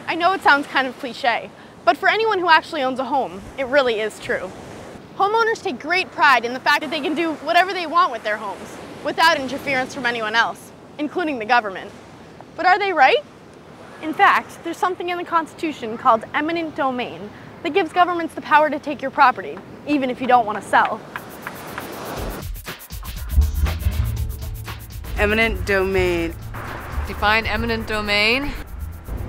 I know it sounds kind of cliche, but for anyone who actually owns a home, it really is true. Homeowners take great pride in the fact that they can do whatever they want with their homes, without interference from anyone else, including the government. But are they right? In fact, there's something in the Constitution called eminent domain that gives governments the power to take your property, even if you don't want to sell. Eminent domain. Define eminent domain.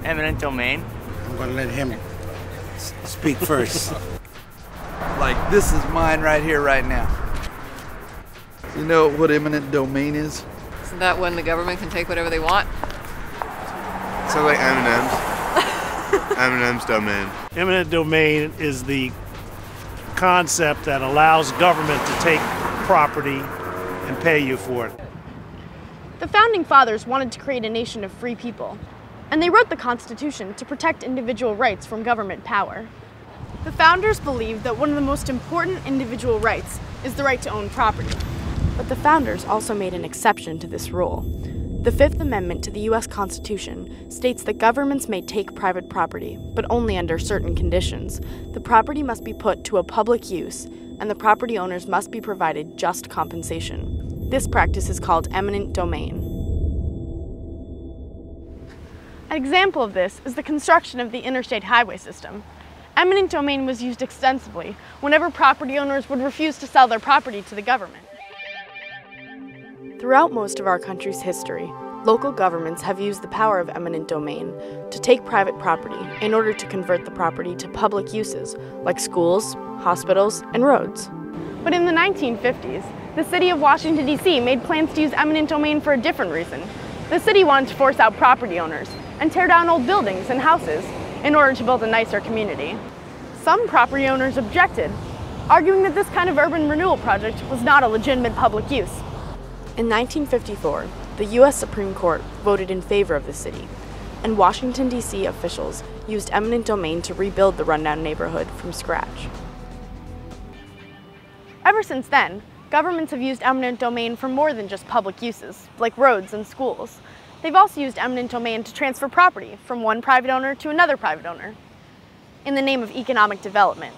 Eminent domain. I'm going to let him speak first. Like, this is mine right here, right now. You know what eminent domain is? Isn't that when the government can take whatever they want? Sounds like Eminem's. Eminem's domain. Eminent domain is the concept that allows government to take property and pay you for it. The Founding Fathers wanted to create a nation of free people, and they wrote the Constitution to protect individual rights from government power. The Founders believed that one of the most important individual rights is the right to own property. But the Founders also made an exception to this rule. The Fifth Amendment to the U.S. Constitution states that governments may take private property, but only under certain conditions. The property must be put to a public use, and the property owners must be provided just compensation. This practice is called eminent domain. An example of this is the construction of the interstate highway system. Eminent domain was used extensively whenever property owners would refuse to sell their property to the government. Throughout most of our country's history, local governments have used the power of eminent domain to take private property in order to convert the property to public uses, like schools, hospitals, and roads. But in the 1950s, the city of Washington, D.C. made plans to use eminent domain for a different reason. The city wanted to force out property owners and tear down old buildings and houses in order to build a nicer community. Some property owners objected, arguing that this kind of urban renewal project was not a legitimate public use. In 1954, the U.S. Supreme Court voted in favor of the city, and Washington, D.C. officials used eminent domain to rebuild the rundown neighborhood from scratch. Ever since then, governments have used eminent domain for more than just public uses, like roads and schools. They've also used eminent domain to transfer property from one private owner to another private owner, in the name of economic development.